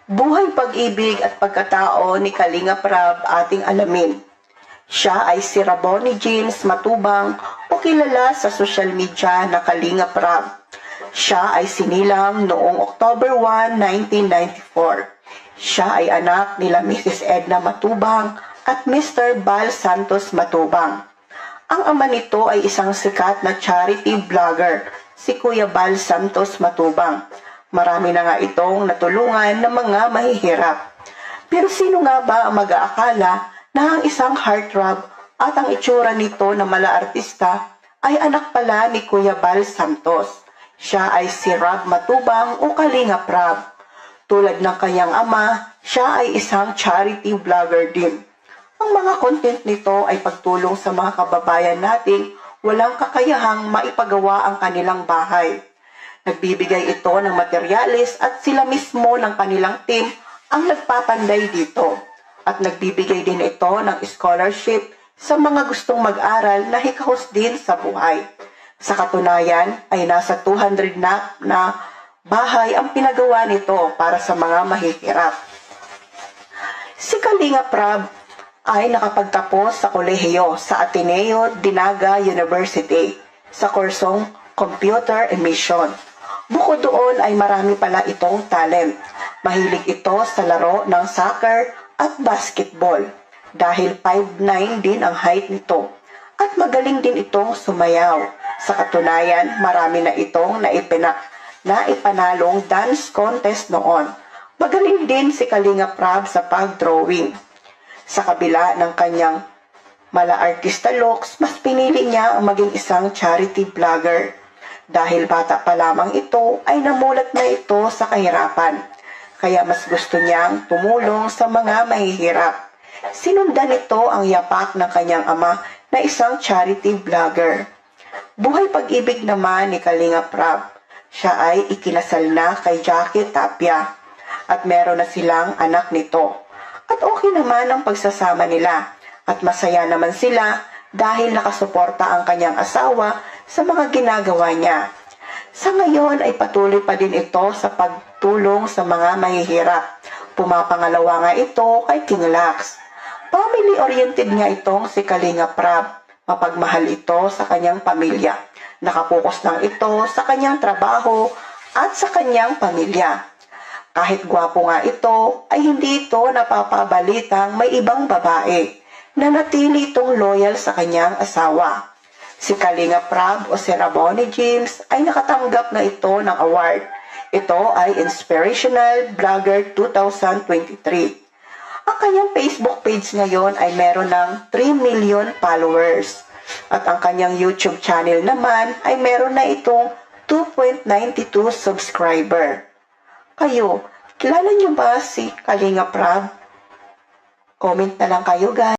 Buhay, pag-ibig at pagkatao ni Kalinga Prab ating alamin. Siya ay si Raboni James Matubang o kilala sa social media na Kalinga Prab. Siya ay sinilang noong October 1, 1994. Siya ay anak nila Mrs. Edna Matubang at Mr. Bal Santos Matubang. Ang ama nito ay isang sikat na charity vlogger, si Kuya Bal Santos Matubang. Marami na nga itong natulungan ng mga mahihirap. Pero sino nga ba ang mag-aakala na ang isang heartthrob at ang itsura nito na mala-artista ay anak pala ni Kuya Bal Santos? Siya ay si Rab Matubang o Kalinga Prab. Tulad ng kanyang ama, siya ay isang charity vlogger din. Ang mga content nito ay pagtulong sa mga kababayan nating walang kakayahang maipagawa ang kanilang bahay. Nagbibigay ito ng materyales at sila mismo ng kanilang team ang nagpapanday dito. At nagbibigay din ito ng scholarship sa mga gustong mag-aral na hikahos din sa buhay. Sa katunayan ay nasa 200 na bahay ang pinagawa nito para sa mga mahihirap. Si Kalinga Prab ay nakapagtapos sa kolehiyo sa Ateneo Dinaga University sa kursong Computer Emission. Bukod doon ay marami pala itong talent. Mahilig ito sa laro ng soccer at basketball dahil 5'9" din ang height nito at magaling din itong sumayaw. Sa katunayan, marami na itong naipanalong dance contest noon. Magaling din si Kalinga Prab sa pag-drawing. Sa kabila ng kanyang mala-artista looks, mas pinili niya ang maging isang charity vlogger. Dahil bata pa lamang ito ay namulat na ito sa kahirapan. Kaya mas gusto niyang tumulong sa mga mahihirap. Sinundan nito ang yapak ng kanyang ama na isang charity vlogger. Buhay, pag-ibig naman ni Kalinga Prab. Siya ay ikinasal na kay Jackie Tapia at meron na silang anak nito. At okay naman ang pagsasama nila at masaya naman sila dahil nakasuporta ang kanyang asawa sa mga ginagawa niya. Sa ngayon ay patuloy pa din ito sa pagtulong sa mga mahihirap. Pumapangalawa nga ito kay King Lax. Family-oriented nga itong si Kalinga Prab. Mapagmahal ito sa kanyang pamilya. Nakapokus lang ito sa kanyang trabaho at sa kanyang pamilya. Kahit gwapo nga ito, ay hindi ito napapabalitang may ibang babae na natili itong loyal sa kanyang asawa. Si Kalinga Prab o si Raboni James ay nakatanggap na ito ng award. Ito ay Inspirational Blogger 2023. Ang kanyang Facebook page ngayon ay meron ng 3 million followers. At ang kanyang YouTube channel naman ay meron na itong 2.92 subscriber. Kayo, kilala niyo ba si Kalinga Prab? Comment na lang kayo, guys.